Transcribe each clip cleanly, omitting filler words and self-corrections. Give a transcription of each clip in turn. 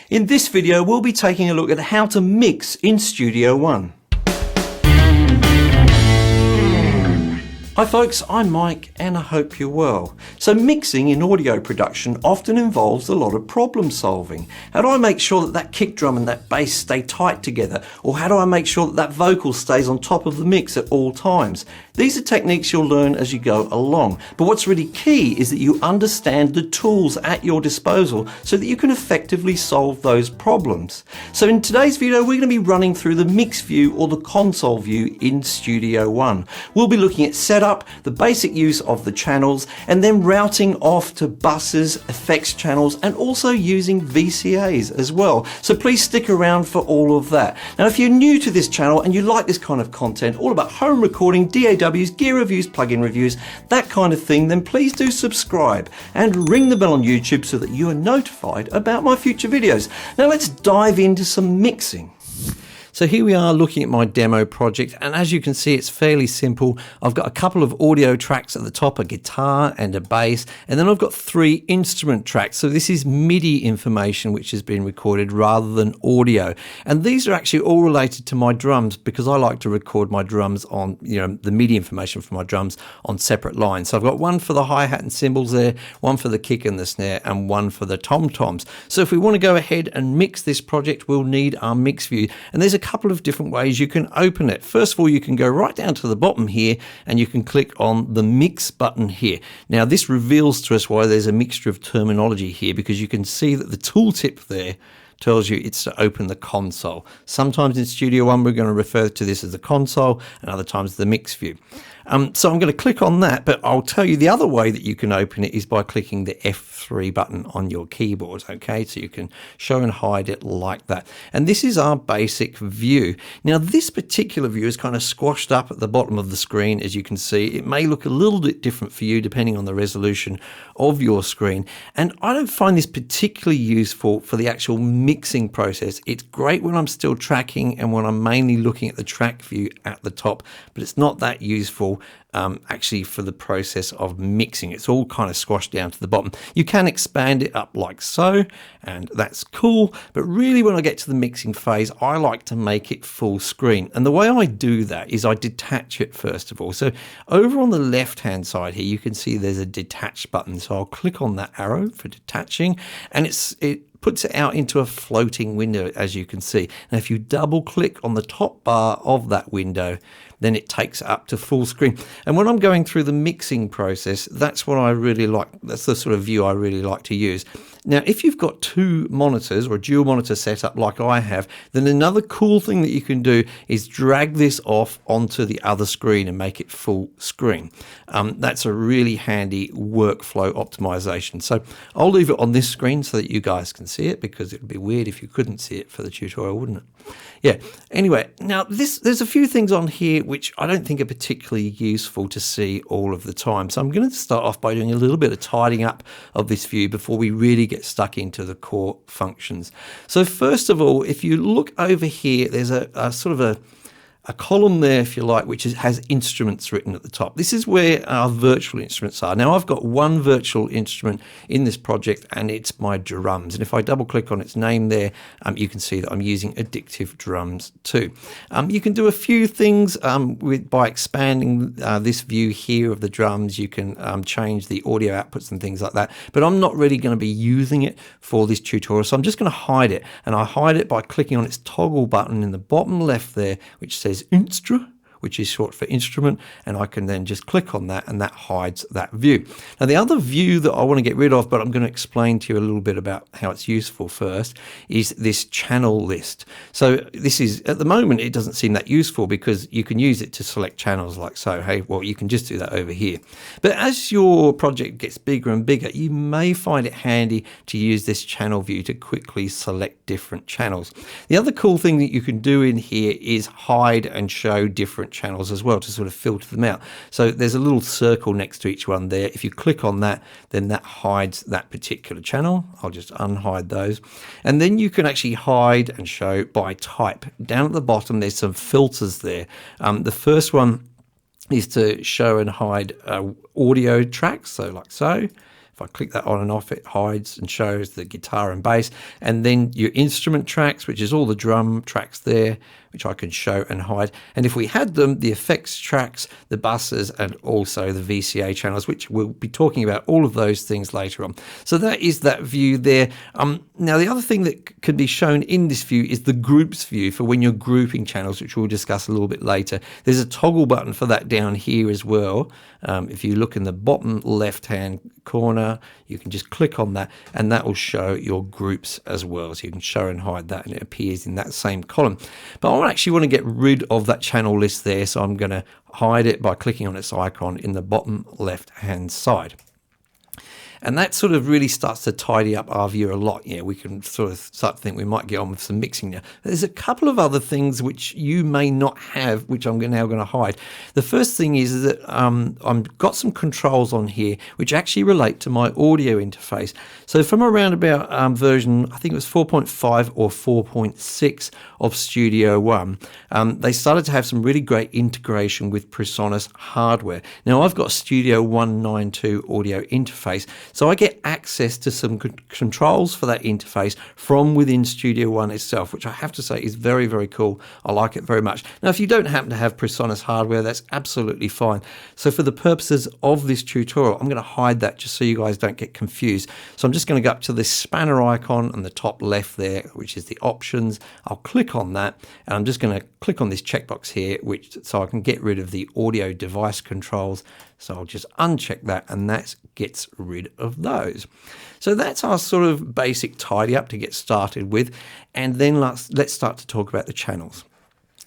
In this video, we'll be taking a look at how to mix in Studio One. Hi folks, I'm Mike and I hope you're well. So mixing in audio production often involves a lot of problem solving. How do I make sure that that kick drum and that bass stay tight together? Or how do I make sure that that vocal stays on top of the mix at all times? These are techniques you'll learn as you go along. But what's really key is that you understand the tools at your disposal so that you can effectively solve those problems. So in today's video, we're going to be running through the mix view or the console view in Studio One. We'll be looking at setup, the basic use of the channels, and then routing off to buses, effects channels, and also using VCAs as well. So please stick around for all of that. Now, if you're new to this channel and you like this kind of content, all about home recording, DAWs, gear reviews, plugin reviews, that kind of thing, then please do subscribe and ring the bell on YouTube so that you are notified about my future videos. Now let's dive into some mixing. So here we are looking at my demo project, and as you can see, it's fairly simple. I've got a couple of audio tracks at the top, a guitar and a bass, and then I've got 3 instrument tracks. So this is MIDI information which has been recorded rather than audio. And these are actually all related to my drums because I like to record my drums on, the MIDI information for my drums on separate lines. So I've got one for the hi-hat and cymbals there, one for the kick and the snare, and one for the tom-toms. So if we want to go ahead and mix this project, we'll need our mix view. And there's a couple of different ways you can open it. First of all, you can go right down to the bottom here and you can click on the mix button here. Now this reveals to us why there's a mixture of terminology here, because you can see that the tooltip there tells you it's to open the console. Sometimes in Studio One we're going to refer to this as the console, and other times the mix view. So I'm going to click on that, but I'll tell you the other way that you can open it is by clicking the F3 button on your keyboard, okay? So you can show and hide it like that. And this is our basic view. Now this particular view is kind of squashed up at the bottom of the screen, as you can see. It may look a little bit different for you depending on the resolution of your screen. And I don't find this particularly useful for the actual mixing process. It's great when I'm still tracking and when I'm mainly looking at the track view at the top, but it's not that useful actually for the process of mixing. It's all kind of squashed down to the bottom. You can expand it up like so, and that's cool, but really when I get to the mixing phase, I like to make it full screen. And the way I do that is I detach it first of all. So over on the left hand side here, you can see there's a detach button. So I'll click on that arrow for detaching, and it puts it out into a floating window, as you can see. Now if you double click on the top bar of that window, then it takes it up to full screen. And when I'm going through the mixing process, that's what I really like. That's the sort of view I really like to use. Now, if you've got 2 monitors or a dual monitor setup like I have, then another cool thing that you can do is drag this off onto the other screen and make it full screen. That's a really handy workflow optimization. So I'll leave it on this screen so that you guys can see it, because it would be weird if you couldn't see it for the tutorial, wouldn't it? Yeah, anyway, now there's a few things on here which I don't think are particularly useful to see all of the time. So I'm going to start off by doing a little bit of tidying up of this view before we really get stuck into the core functions. So first of all, if you look over here, there's a sort of a column there, if you like, which has instruments written at the top. This is where our virtual instruments are. Now I've got one virtual instrument in this project, and it's my drums. And if I double click on its name there, you can see that I'm using Addictive Drums 2. You can do a few things by expanding this view here of the drums. You can change the audio outputs and things like that, but I'm not really going to be using it for this tutorial, so I'm just going to hide it. And I hide it by clicking on its toggle button in the bottom left there, which says Instra, which is short for instrument, and I can then just click on that and that hides that view. Now the other view that I want to get rid of, but I'm going to explain to you a little bit about how it's useful first, is this channel list. So this is, at the moment, it doesn't seem that useful because you can use it to select channels like so. Hey, well, you can just do that over here. But as your project gets bigger and bigger, you may find it handy to use this channel view to quickly select different channels. The other cool thing that you can do in here is hide and show different channels as well to sort of filter them out. So there's a little circle next to each one there. If you click on that, then that hides that particular channel. I'll just unhide those. And then you can actually hide and show by type. Down at the bottom, there's some filters there. The first one is to show and hide audio tracks, so like so. If I click that on and off, it hides and shows the guitar and bass. And then your instrument tracks, which is all the drum tracks there, which I can show and hide. And if we had them, the effects tracks, the buses, and also the VCA channels, which we'll be talking about all of those things later on. So that is that view there. Now, the other thing that can be shown in this view is the groups view for when you're grouping channels, which we'll discuss a little bit later. There's a toggle button for that down here as well. If you look in the bottom left-hand corner, you can just click on that and that will show your groups as well. So you can show and hide that and it appears in that same column. But I actually want to get rid of that channel list there. So I'm going to hide it by clicking on its icon in the bottom left-hand side. And that sort of really starts to tidy up our view a lot. Yeah, we can sort of start to think we might get on with some mixing now. There's a couple of other things which you may not have, which I'm now going to hide. The first thing is that I've got some controls on here which actually relate to my audio interface. So from around about version, I think it was 4.5 or 4.6 of Studio One, they started to have some really great integration with PreSonus hardware. Now I've got Studio 192 audio interface, so I get access to some controls for that interface from within Studio One itself, which I have to say is very, very cool. I like it very much. Now, if you don't happen to have PreSonus hardware, that's absolutely fine. So for the purposes of this tutorial, I'm going to hide that just so you guys don't get confused. So I'm just going to go up to this spanner icon on the top left there, which is the options. I'll click on that and I'm just going to click on this checkbox here, so I can get rid of the audio device controls. So I'll just uncheck that and that gets rid of those. So that's our sort of basic tidy up to get started with. And then let's start to talk about the channels.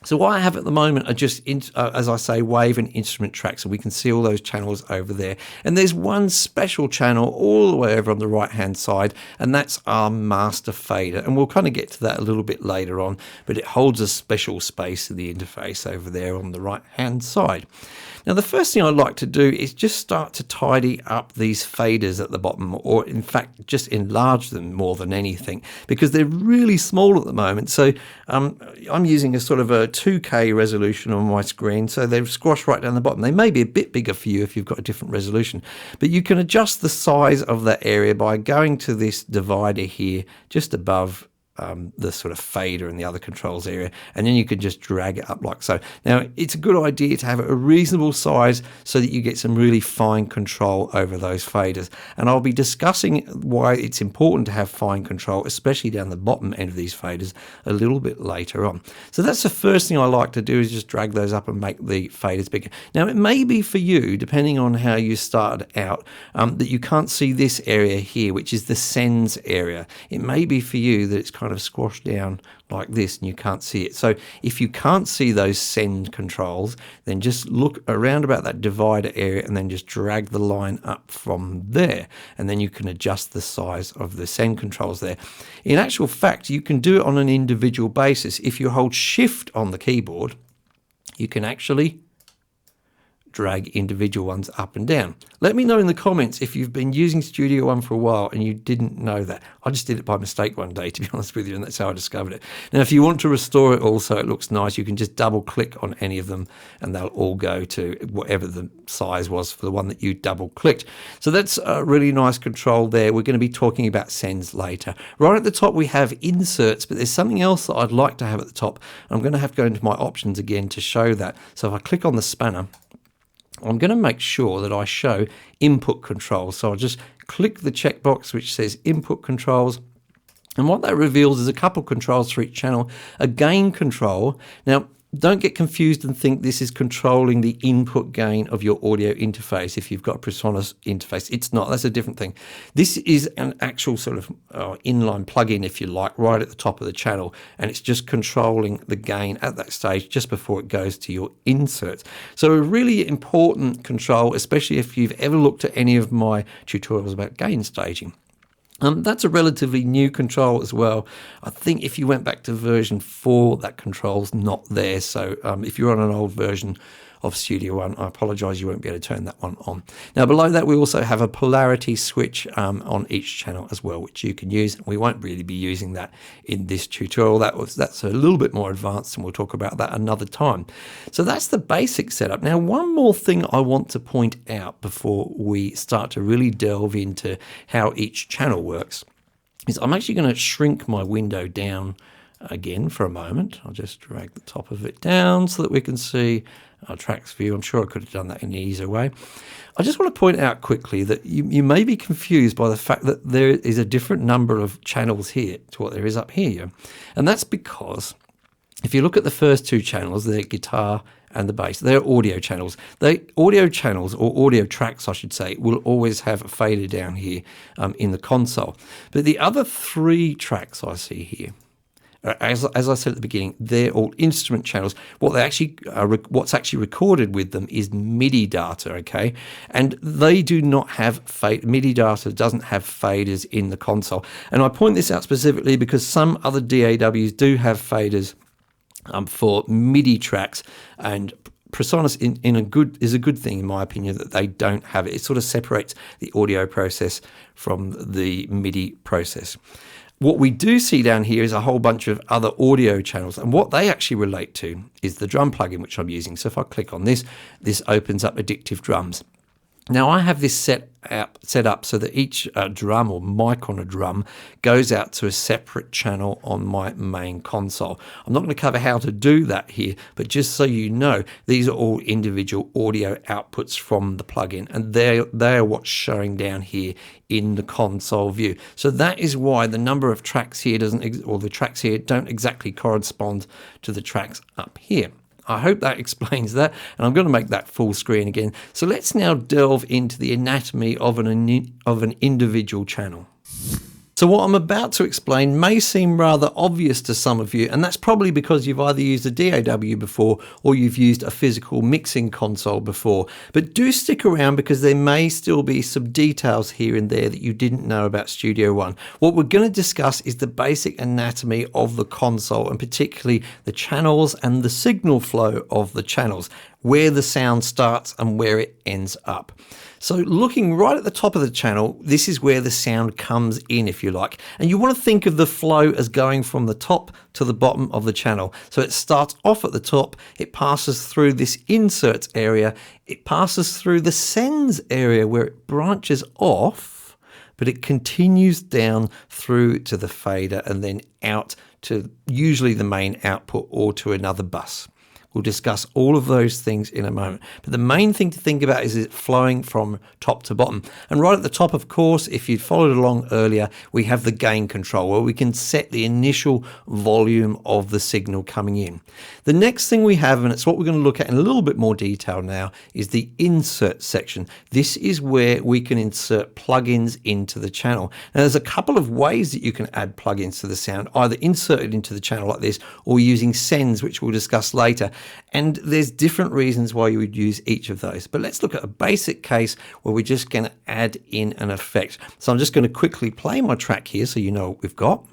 So what I have at the moment are just, as I say, wave and instrument tracks, and we can see all those channels over there. And there's one special channel all the way over on the right-hand side, and that's our master fader. And we'll kind of get to that a little bit later on, but it holds a special space in the interface over there on the right-hand side. Now, the first thing I'd like to do is just start to tidy up these faders at the bottom, or in fact, just enlarge them more than anything, because they're really small at the moment. So I'm using a sort of a 2K resolution on my screen, so they're squashed right down the bottom. They may be a bit bigger for you if you've got a different resolution, but you can adjust the size of that area by going to this divider here just above the sort of fader and the other controls area, and then you can just drag it up like so. Now, it's a good idea to have a reasonable size so that you get some really fine control over those faders, and I'll be discussing why it's important to have fine control, especially down the bottom end of these faders, a little bit later on. So that's the first thing I like to do, is just drag those up and make the faders bigger. Now, it may be for you, depending on how you started out, that you can't see this area here, which is the sends area. It may be for you that it's kind of squashed down like this and you can't see it. So if you can't see those send controls, then just look around about that divider area and then just drag the line up from there, and then you can adjust the size of the send controls there. In actual fact, you can do it on an individual basis. If you hold shift on the keyboard, you can actually drag individual ones up and down. Let me know in the comments if you've been using Studio One for a while and you didn't know that. I just did it by mistake one day, to be honest with you, and that's how I discovered it. Now, if you want to restore it also, it looks nice, you can just double click on any of them and they'll all go to whatever the size was for the one that you double clicked. So that's a really nice control there. We're going to be talking about sends later. Right at the top we have inserts, but there's something else that I'd like to have at the top. I'm going to have to go into my options again to show that. So if I click on the spanner, I'm going to make sure that I show input controls. So I'll just click the checkbox which says input controls. And what that reveals is a couple of controls for each channel. A gain control. Now, don't get confused and think this is controlling the input gain of your audio interface. If you've got a PreSonus interface, it's not. That's a different thing. This is an actual sort of inline plugin, if you like, right at the top of the channel, and it's just controlling the gain at that stage just before it goes to your inserts. So a really important control, especially if you've ever looked at any of my tutorials about gain staging. That's a relatively new control as well. I think if you went back to version 4, that control's not there. So if you're on an old version of Studio One. I apologize, you won't be able to turn that one on. Now below that we also have a polarity switch on each channel as well, which you can use. We won't really be using that in this tutorial. That's a little bit more advanced, and we'll talk about that another time. So that's the basic setup. Now one more thing I want to point out before we start to really delve into how each channel works is I'm actually going to shrink my window down again for a moment. I'll just drag the top of it down so that we can see our tracks view. I'm sure I could have done that in an easier way. I just want to point out quickly that you may be confused by the fact that there is a different number of channels here to what there is up here. And that's because if you look at the first two channels, the guitar and the bass, they're audio channels. Audio channels, or audio tracks I should say, will always have a fader down here in the console. But the other three tracks I see here, as I said at the beginning, they're all instrument channels. What's actually recorded with them is MIDI data, okay? And they do not have MIDI data doesn't have faders in the console. And I point this out specifically because some other DAWs do have faders for MIDI tracks, and PreSonus is a good thing in my opinion that they don't have it. It sort of separates the audio process from the MIDI process. What we do see down here is a whole bunch of other audio channels, and what they actually relate to is the drum plugin which I'm using. So if I click on this, this opens up Addictive Drums. Now I have this set up so that each drum or mic on a drum goes out to a separate channel on my main console. I'm not going to cover how to do that here, but just so you know, these are all individual audio outputs from the plugin, and they are what's showing down here in the console view. So that is why the number of tracks here the tracks here don't exactly correspond to the tracks up here. I hope that explains that, and I'm going to make that full screen again. So let's now delve into the anatomy of an individual channel. So what I'm about to explain may seem rather obvious to some of you, and that's probably because you've either used a DAW before or you've used a physical mixing console before. But do stick around because there may still be some details here and there that you didn't know about Studio One. What we're going to discuss is the basic anatomy of the console, and particularly the channels and the signal flow of the channels, where the sound starts and where it ends up. So looking right at the top of the channel, this is where the sound comes in, if you like. And you want to think of the flow as going from the top to the bottom of the channel. So it starts off at the top, it passes through this inserts area, it passes through the sends area where it branches off, but it continues down through to the fader and then out to usually the main output or to another bus. We'll discuss all of those things in a moment. But the main thing to think about is it flowing from top to bottom. And right at the top, of course, if you'd followed along earlier, we have the gain control where we can set the initial volume of the signal coming in. The next thing we have, and it's what we're going to look at in a little bit more detail now, is the insert section. This is where we can insert plugins into the channel. Now, there's a couple of ways that you can add plugins to the sound, either inserted into the channel like this or using sends, which we'll discuss later. And there's different reasons why you would use each of those. But let's look at a basic case where we're just going to add in an effect. So I'm just going to quickly play my track here so you know what we've got.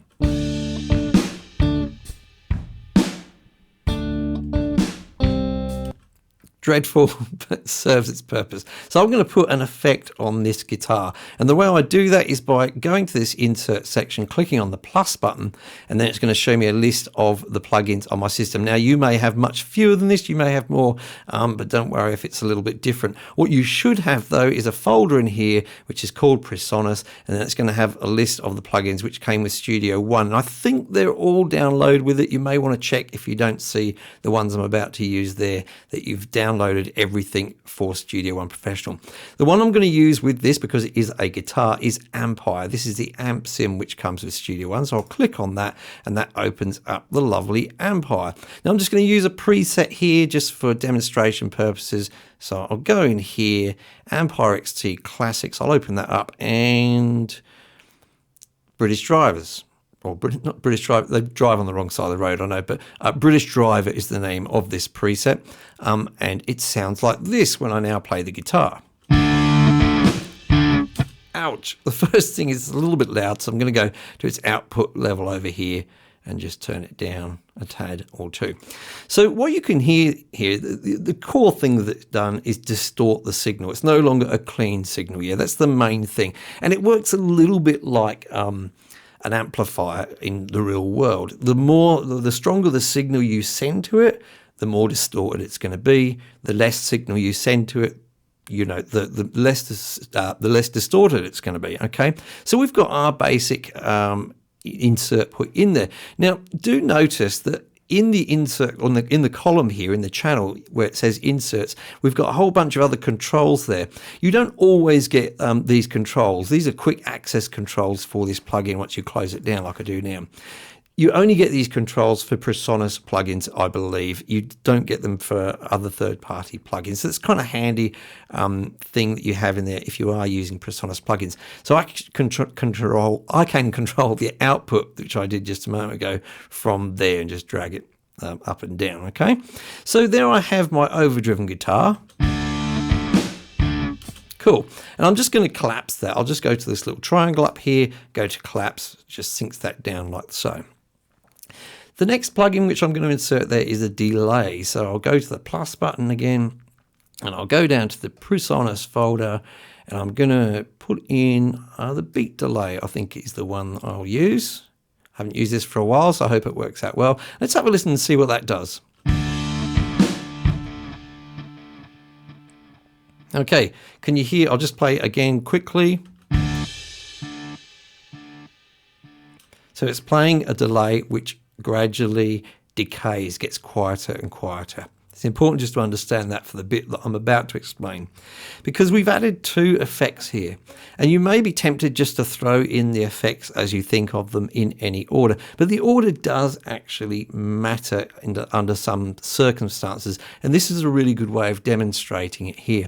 Dreadful, but serves its purpose. So I'm going to put an effect on this guitar. And the way I do that is by going to this insert section, clicking on the plus button, and then it's going to show me a list of the plugins on my system. Now, you may have much fewer than this, you may have more, but don't worry if it's a little bit different. What you should have, though, is a folder in here, which is called PreSonus, and then it's going to have a list of the plugins which came with Studio One. And I think they're all downloaded with it. You may want to check if you don't see the ones I'm about to use there, that you've downloaded everything for Studio One Professional. The one I'm going to use with this, because it is a guitar, is Ampire. This is the amp sim which comes with Studio One. So I'll click on that and that opens up the lovely Ampire. Now I'm just going to use a preset here just for demonstration purposes. So I'll go in here, Ampire XT Classics. I'll open that up, and British Drivers. Or not British Driver, they drive on the wrong side of the road, I know, but British Driver is the name of this preset, and it sounds like this when I now play the guitar. ouch. The first thing is a little bit loud, so I'm going to go to its output level over here and just turn it down a tad or two. So what you can hear here, the core thing that's done is distort the signal. It's no longer a clean signal. Yeah, that's the main thing. And it works a little bit like an amplifier in the real world. The stronger the signal you send to it, the more distorted it's going to be. The less signal you send to it, you know, the less distorted it's going to be. Okay, so we've got our basic insert put in there. Now, do notice that in the insert in the column here in the channel where it says inserts, we've got a whole bunch of other controls there. You don't always get these controls. These are quick access controls for this plugin once you close it down like I do now. You only get these controls for PreSonus plugins, I believe. You don't get them for other third-party plugins. So it's kind of handy thing that you have in there if you are using PreSonus plugins. So I can control the output, which I did just a moment ago, from there and just drag it up and down. Okay. So there I have my overdriven guitar. Cool. And I'm just going to collapse that. I'll just go to this little triangle up here, go to collapse, just sinks that down like so. The next plugin which I'm going to insert there is a delay. So I'll go to the plus button again, and I'll go down to the PreSonus folder, and I'm going to put in the beat delay, I think is the one I'll use. I haven't used this for a while, so I hope it works out well. Let's have a listen and see what that does. Okay, can you hear? I'll just play again quickly. So it's playing a delay which gradually decays, gets quieter and quieter. It's important just to understand that for the bit that I'm about to explain, because we've added two effects here, and you may be tempted just to throw in the effects as you think of them in any order, but the order does actually matter under some circumstances, and this is a really good way of demonstrating it here.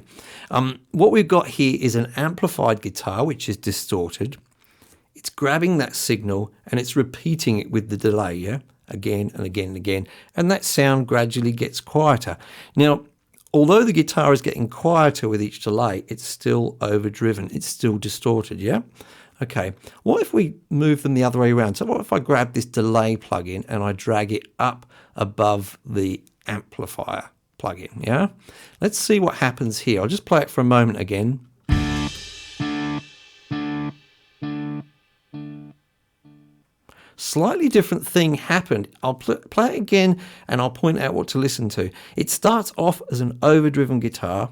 What we've got here is an amplified guitar which is distorted. It's grabbing that signal and it's repeating it with the delay, yeah? Again and again and again. And that sound gradually gets quieter. Now, although the guitar is getting quieter with each delay, it's still overdriven. It's still distorted, yeah? Okay, what if we move them the other way around? So what if I grab this delay plugin and I drag it up above the amplifier plugin, yeah? Let's see what happens here. I'll just play it for a moment again. Slightly different thing happened. I'll play it again and I'll point out what to listen to. It starts off as an overdriven guitar,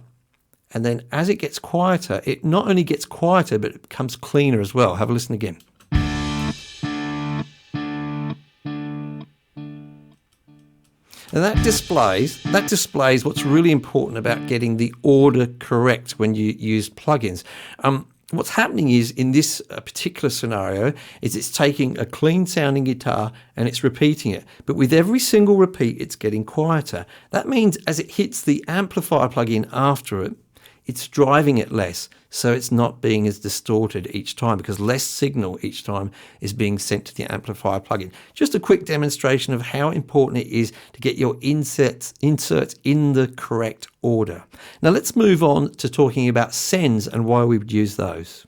and then as it gets quieter, it not only gets quieter, but it becomes cleaner as well. Have a listen again. And that displays what's really important about getting the order correct when you use plugins. What's happening is, in this particular scenario, is it's taking a clean sounding guitar and it's repeating it. But with every single repeat, it's getting quieter. That means as it hits the amplifier plugin after it, it's driving it less. So it's not being as distorted each time, because less signal each time is being sent to the amplifier plugin. Just a quick demonstration of how important it is to get your inserts in the correct order. Now let's move on to talking about sends and why we would use those.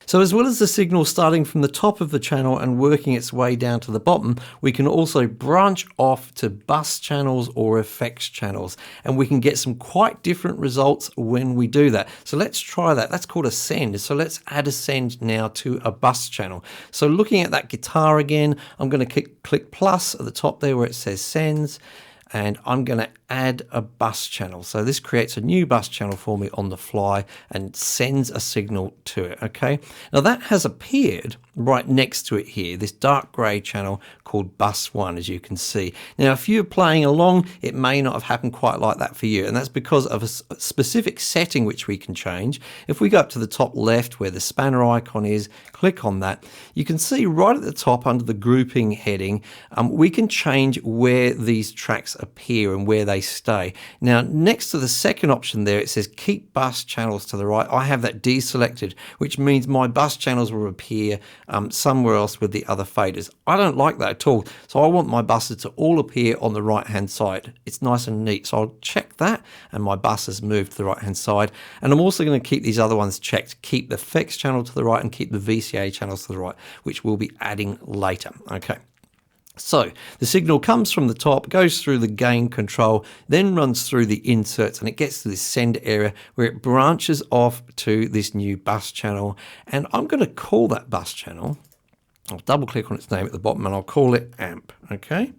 So as well as the signal starting from the top of the channel and working its way down to the bottom, we can also branch off to bus channels or effects channels, and we can get some quite different results when we do that. So let's try that. That's called a send. So let's add a send now to a bus channel. So looking at that guitar again, I'm going to click plus at the top there where it says sends, and I'm going to add a bus channel. So this creates a new bus channel for me on the fly and sends a signal to it, okay? Now that has appeared right next to it here, this dark grey channel called bus 1, as you can see. Now if you're playing along, it may not have happened quite like that for you, and that's because of a specific setting which we can change. If we go up to the top left where the spanner icon is, click on that, you can see right at the top under the grouping heading, we can change where these tracks appear and where they stay. Now next to the second option there, it says keep bus channels to the right. I have that deselected, which means my bus channels will appear somewhere else with the other faders. I don't like that at all. So I want my buses to all appear on the right hand side. It's nice and neat. So I'll check that and my bus has moved to the right hand side. And I'm also going to keep these other ones checked. Keep the FX channel to the right and keep the VCA channels to the right, which we'll be adding later. Okay. So the signal comes from the top, goes through the gain control, then runs through the inserts, and it gets to this send area where it branches off to this new bus channel. And I'm going to call that bus channel, I'll double click on its name at the bottom and I'll call it amp. Okay.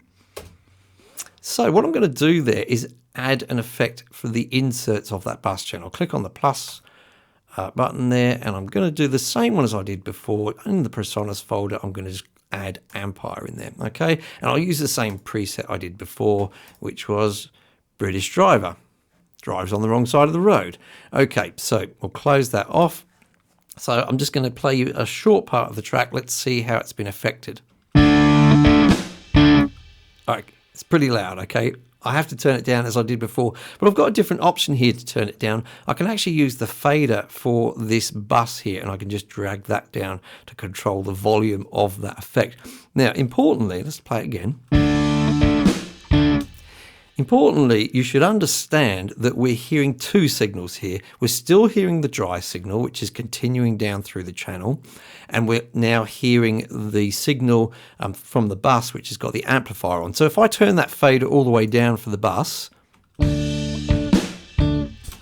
So what I'm going to do there is add an effect for the inserts of that bus channel. Click on the plus button there, and I'm going to do the same one as I did before. In the personas folder, I'm going to just add Ampire in there, okay? And I'll use the same preset I did before, which was British driver. Drives on the wrong side of the road. Okay, so we'll close that off. So I'm just going to play you a short part of the track. Let's see how it's been affected. All right, it's pretty loud, okay? I have to turn it down as I did before, but I've got a different option here to turn it down. I can actually use the fader for this bus here, and I can just drag that down to control the volume of that effect. Now, importantly, let's play it again. Importantly, you should understand that we're hearing two signals here. We're still hearing the dry signal, which is continuing down through the channel, and we're now hearing the signal from the bus, which has got the amplifier on. So if I turn that fader all the way down for the bus,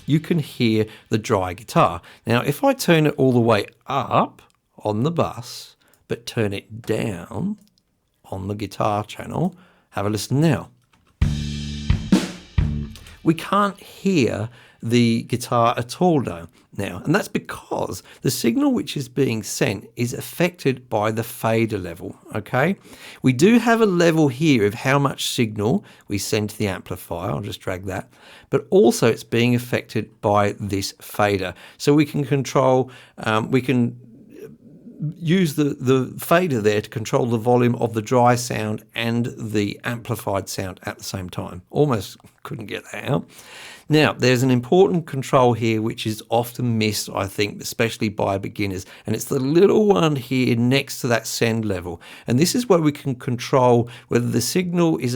you can hear the dry guitar. Now, if I turn it all the way up on the bus, but turn it down on the guitar channel, have a listen now. We can't hear the guitar at all now, and that's because the signal which is being sent is affected by the fader level, okay? We do have a level here of how much signal we send to the amplifier. I'll just drag that. But also it's being affected by this fader. So we can control, we can use the fader there to control the volume of the dry sound and the amplified sound at the same time. Almost couldn't get that out. Now, there's an important control here which is often missed, I think, especially by beginners, and it's the little one here next to that send level. And this is where we can control whether the signal is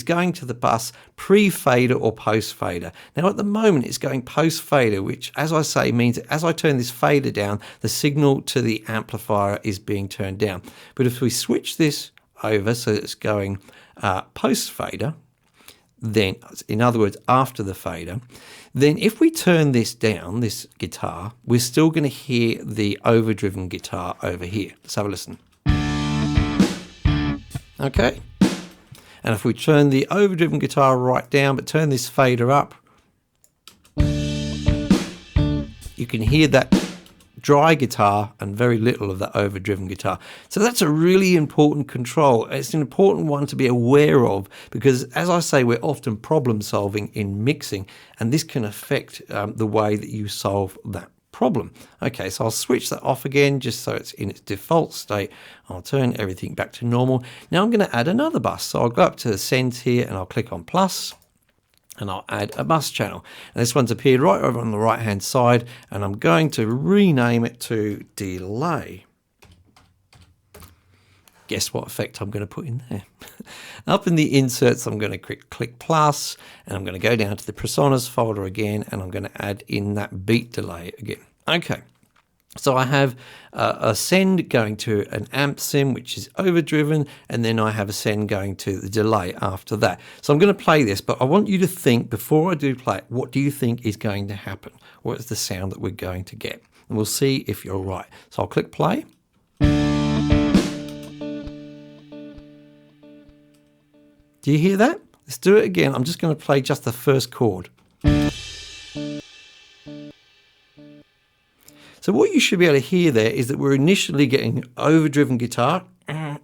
going to the bus pre-fader or post-fader. Now, at the moment, it's going post-fader, which, as I say, means that as I turn this fader down, the signal to the amplifier is being turned down. But if we switch this over so it's going post-fader, then, in other words, after the fader, then if we turn this down, this guitar, we're still going to hear the overdriven guitar over here. Let's have a listen. Okay. And if we turn the overdriven guitar right down, but turn this fader up, you can hear that dry guitar and very little of that overdriven guitar. So that's a really important control. It's an important one to be aware of because, as I say, we're often problem solving in mixing, and this can affect the way that you solve that problem. Okay, so I'll switch that off again just so it's in its default state. I'll turn everything back to normal. Now I'm going to add another bus. So I'll go up to the sends here and I'll click on plus. And I'll add a bus channel. And this one's appeared right over on the right hand side, and I'm going to rename it to delay. Guess what effect I'm going to put in there? Up in the inserts, I'm going to click plus, and I'm going to go down to the personas folder again, and I'm going to add in that beat delay again. Okay. So I have a send going to an amp sim, which is overdriven, and then I have a send going to the delay after that. So I'm going to play this, but I want you to think, before I do play it, what do you think is going to happen? What is the sound that we're going to get? And we'll see if you're right. So I'll click play. Do you hear that? Let's do it again. I'm just going to play just the first chord. So what you should be able to hear there is that we're initially getting overdriven guitar, and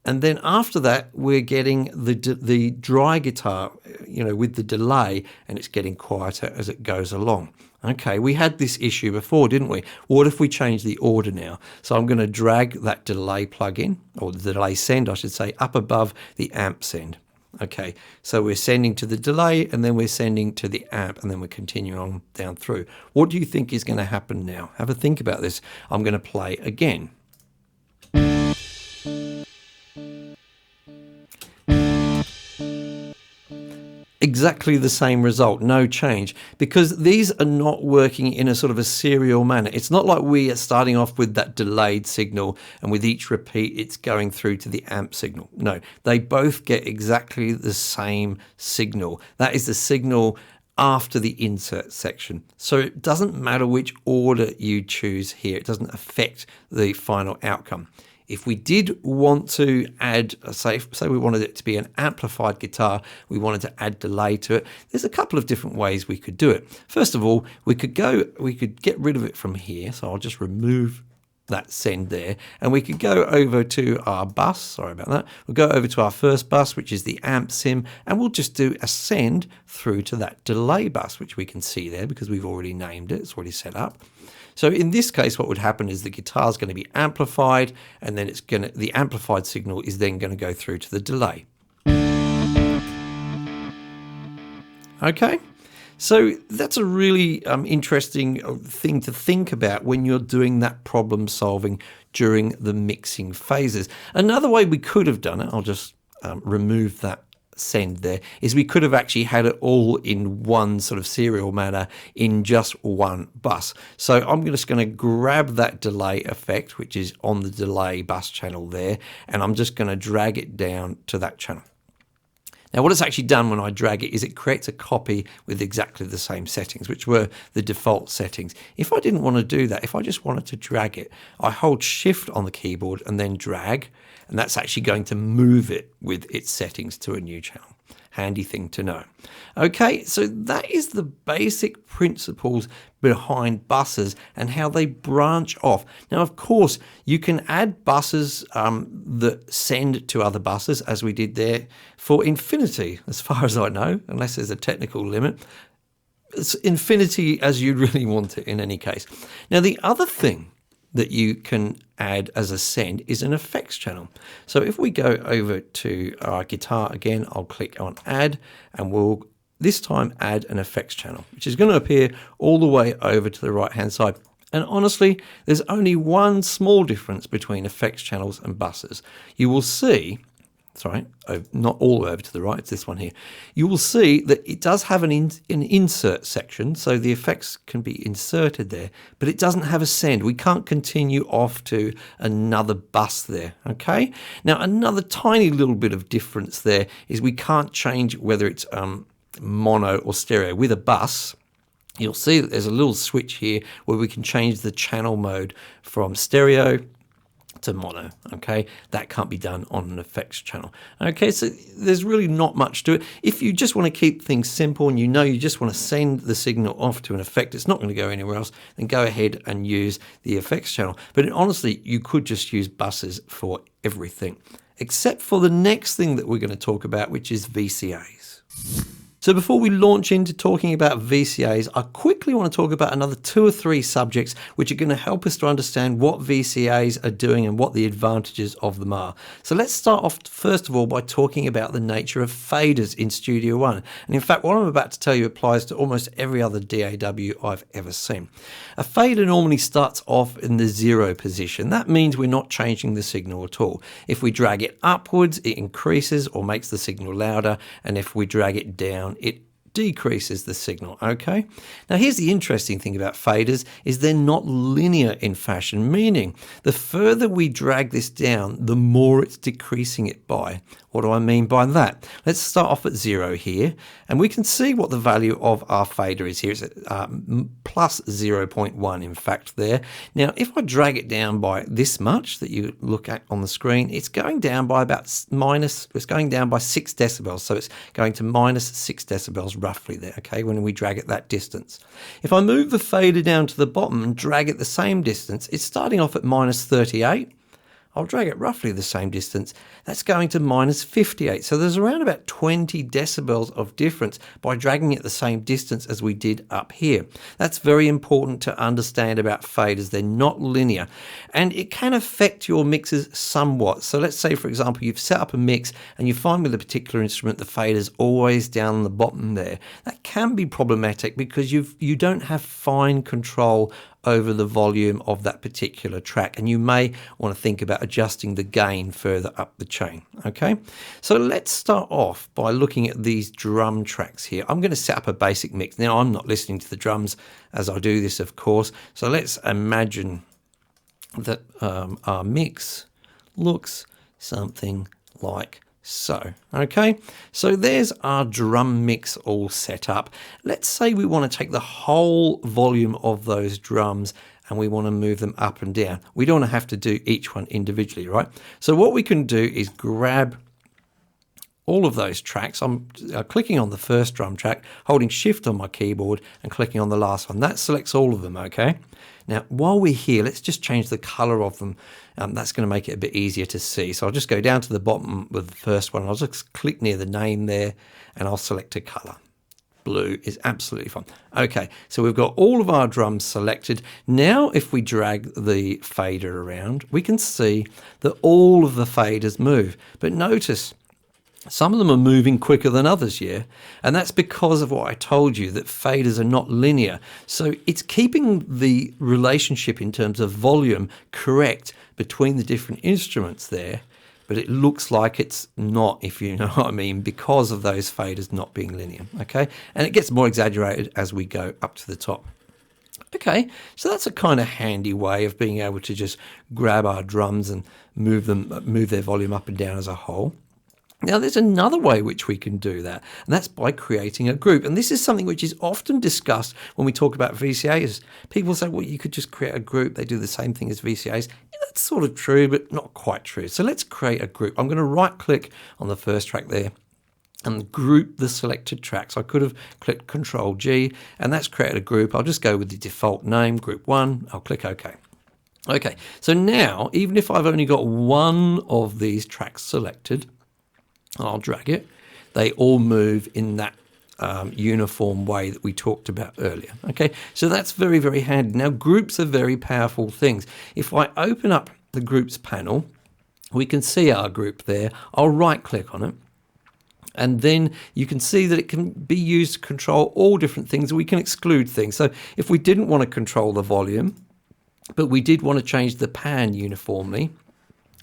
then after that we're getting the dry guitar, with the delay, and it's getting quieter as it goes along. Okay, we had this issue before, didn't we? What if we change the order now? So I'm going to drag that delay plug-in, or the delay send, I should say, up above the amp send. Okay, so we're sending to the delay, and then we're sending to the amp, and then we're continuing on down through. What do you think is going to happen now? Have a think about this. I'm going to play again. exactly the same result, no change, because these are not working in a sort of a serial manner. It's not like we are starting off with that delayed signal and with each repeat it's going through to the amp signal. No, they both get exactly the same signal. That is the signal after the insert section. So it doesn't matter which order you choose here. It doesn't affect the final outcome. If we did want to add, say we wanted it to be an amplified guitar, we wanted to add delay to it, there's a couple of different ways we could do it. First of all, we could get rid of it from here. So I'll just remove that send there, and we could go over to our bus. Sorry about that. We'll go over to our first bus, which is the amp sim, and we'll just do a send through to that delay bus, which we can see there because we've already named it. It's already set up. So in this case, what would happen is the guitar is going to be amplified, and then the amplified signal is then going to go through to the delay. Okay. So that's a really interesting thing to think about when you're doing that problem solving during the mixing phases. Another way we could have done it, I'll just remove that send there, is we could have actually had it all in one sort of serial manner in just one bus. So I'm just going to grab that delay effect, which is on the delay bus channel there, and I'm just going to drag it down to that channel. Now, what it's actually done when I drag it is it creates a copy with exactly the same settings, which were the default settings. If I didn't want to do that, if I just wanted to drag it, I hold Shift on the keyboard and then drag, and that's actually going to move it with its settings to a new channel. Handy thing to know. Okay, so that is the basic principles behind buses and how they branch off. Now, of course, you can add buses that send to other buses, as we did there, for infinity, as far as I know, unless there's a technical limit. It's infinity as you really want it in any case. Now, the other thing that you can add as a send is an effects channel. So if we go over to our guitar again, I'll click on add, and we'll this time add an effects channel, which is going to appear all the way over to the right hand side. And honestly, there's only one small difference between effects channels and buses. You will see, sorry, not all the way over to the right, it's this one here. You will see that it does have an insert section, so the effects can be inserted there, but it doesn't have a send. We can't continue off to another bus there, okay? Now, another tiny little bit of difference there is we can't change whether it's mono or stereo. With a bus, you'll see that there's a little switch here where we can change the channel mode from stereo to mono. Okay, that can't be done on an effects channel. Okay, so there's really not much to it. If you just want to keep things simple and you know you just want to send the signal off to an effect, it's not going to go anywhere else, then go ahead and use the effects channel. But honestly, you could just use buses for everything, except for the next thing that we're going to talk about, which is VCAs. So before we launch into talking about VCAs, I quickly want to talk about another 2 or 3 subjects which are going to help us to understand what VCAs are doing and what the advantages of them are. So let's start off first of all by talking about the nature of faders in Studio One. And in fact, what I'm about to tell you applies to almost every other DAW I've ever seen. A fader normally starts off in the 0 position. That means we're not changing the signal at all. If we drag it upwards, it increases or makes the signal louder, and if we drag it down, it decreases the signal. Okay, now here's the interesting thing about faders is they're not linear in fashion, meaning the further we drag this down, the more it's decreasing it by. What do I mean by that? Let's start off at 0 here, and we can see what the value of our fader is here. It's plus 0.1 in fact there. Now if I drag it down by this much that you look at on the screen, it's going down by about it's going down by 6 decibels, so it's going to minus 6 decibels roughly there, okay, when we drag it that distance. If I move the fader down to the bottom and drag it the same distance, it's starting off at minus 38. I'll drag it roughly the same distance. That's going to minus 58. So there's around about 20 decibels of difference by dragging it the same distance as we did up here. That's very important to understand about faders. They're not linear, and it can affect your mixes somewhat. So let's say, for example, you've set up a mix and you find with a particular instrument the fader's always down the bottom there. That can be problematic because you don't have fine control over the volume of that particular track, and you may want to think about adjusting the gain further up the chain. Okay, so let's start off by looking at these drum tracks here. I'm going to set up a basic mix. Now, I'm not listening to the drums as I do this, of course, so let's imagine that our mix looks something like so. Okay, so there's our drum mix all set up. Let's say we want to take the whole volume of those drums and we want to move them up and down. We don't want to have to do each one individually, right? So what we can do is grab all of those tracks. I'm clicking on the first drum track, holding shift on my keyboard and clicking on the last one. That selects all of them, okay? Now, while we're here, let's just change the color of them. That's going to make it a bit easier to see. So I'll just go down to the bottom with the first one. I'll just click near the name there and I'll select a color. Blue is absolutely fine. Okay, so we've got all of our drums selected. Now, if we drag the fader around, we can see that all of the faders move. But notice, some of them are moving quicker than others, yeah? And that's because of what I told you, that faders are not linear. So it's keeping the relationship in terms of volume correct between the different instruments there, but it looks like it's not, if you know what I mean, because of those faders not being linear, okay? And it gets more exaggerated as we go up to the top. Okay, so that's a kind of handy way of being able to just grab our drums and move their volume up and down as a whole. Now, there's another way which we can do that, and that's by creating a group. And this is something which is often discussed when we talk about VCAs. People say, well, you could just create a group. They do the same thing as VCAs. Yeah, that's sort of true, but not quite true. So let's create a group. I'm going to right-click on the first track there and group the selected tracks. I could have clicked Control-G, and that's created a group. I'll just go with the default name, Group 1. I'll click OK. Okay, so now, even if I've only got one of these tracks selected, I'll drag it. They all move in that uniform way that we talked about earlier. Okay, so that's very, very handy. Now, groups are very powerful things. If I open up the groups panel, we can see our group there. I'll right click on it. And then you can see that it can be used to control all different things. We can exclude things. So if we didn't want to control the volume, but we did want to change the pan uniformly,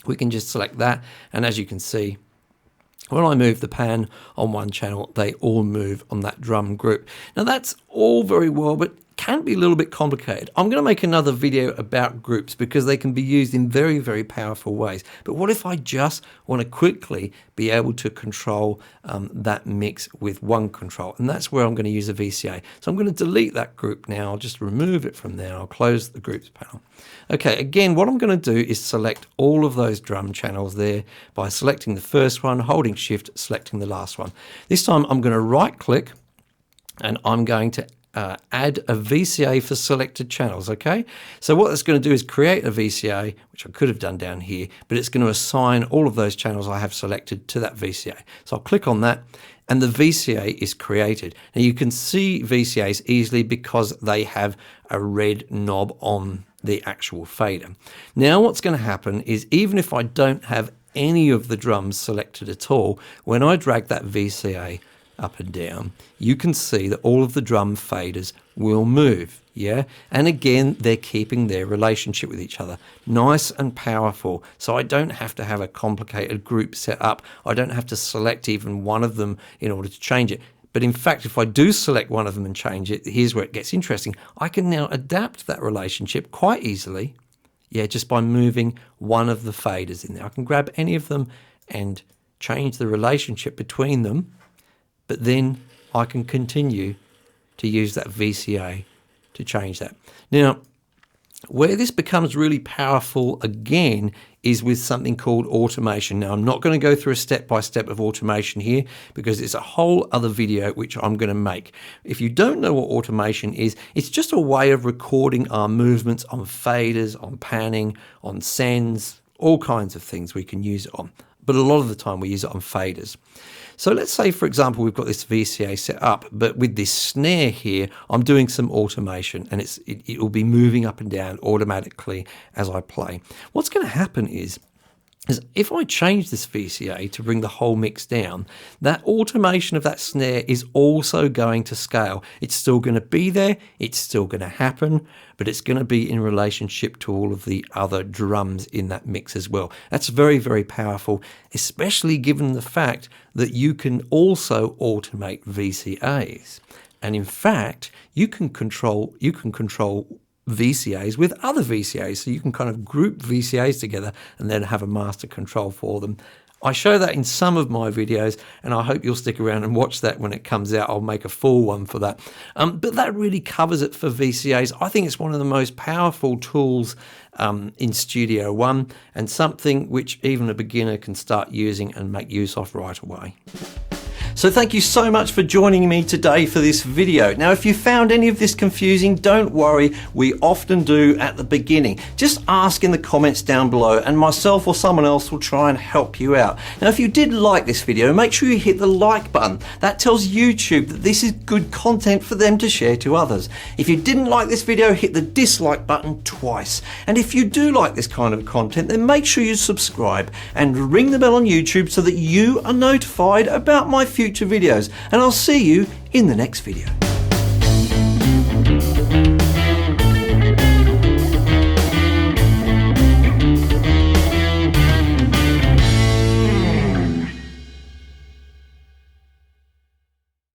we can just select that. And as you can see, when I move the pan on one channel, they all move on that drum group. Now that's all very well, but can be a little bit complicated. I'm going to make another video about groups because they can be used in very, very powerful ways. But what if I just want to quickly be able to control that mix with one control? And that's where I'm going to use a VCA. So I'm going to delete that group now. I'll just remove it from there. I'll close the groups panel. Okay, again, what I'm going to do is select all of those drum channels there by selecting the first one, holding shift, selecting the last one. This time I'm going to right click and I'm going to add a VCA for selected channels, okay? So what that's going to do is create a VCA, which I could have done down here, but it's going to assign all of those channels I have selected to that VCA. So I'll click on that, and the VCA is created. Now you can see VCAs easily because they have a red knob on the actual fader. Now what's going to happen is even if I don't have any of the drums selected at all, when I drag that VCA up and down, you can see that all of the drum faders will move, yeah? And again, they're keeping their relationship with each other. Nice and powerful. So I don't have to have a complicated group set up. I don't have to select even one of them in order to change it. But in fact, if I do select one of them and change it, here's where it gets interesting. I can now adapt that relationship quite easily, yeah, just by moving one of the faders in there. I can grab any of them and change the relationship between them, but then I can continue to use that VCA to change that. Now, where this becomes really powerful again is with something called automation. Now, I'm not going to go through a step-by-step of automation here because it's a whole other video which I'm going to make. If you don't know what automation is, it's just a way of recording our movements on faders, on panning, on sends, all kinds of things we can use it on. But a lot of the time we use it on faders. So let's say, for example, we've got this VCA set up, but with this snare here, I'm doing some automation and it will be moving up and down automatically as I play. What's going to happen is is if I change this VCA to bring the whole mix down, that automation of that snare is also going to scale. It's still going to be there, it's still going to happen, but it's going to be in relationship to all of the other drums in that mix as well. That's very, very powerful, especially given the fact that you can also automate VCAs. And in fact, you can control VCAs with other VCAs, so you can kind of group VCAs together and then have a master control for them. I show that in some of my videos, and I hope you'll stick around and watch that when it comes out. I'll make a full one for that. But that really covers it for VCAs. I think it's one of the most powerful tools in Studio One, and something which even a beginner can start using and make use of right away. So thank you so much for joining me today for this video. Now, if you found any of this confusing, don't worry, we often do at the beginning. Just ask in the comments down below and myself or someone else will try and help you out. Now, if you did like this video, make sure you hit the like button. That tells YouTube that this is good content for them to share to others. If you didn't like this video, hit the dislike button twice. And if you do like this kind of content, then make sure you subscribe and ring the bell on YouTube so that you are notified about my future videos, and I'll see you in the next video.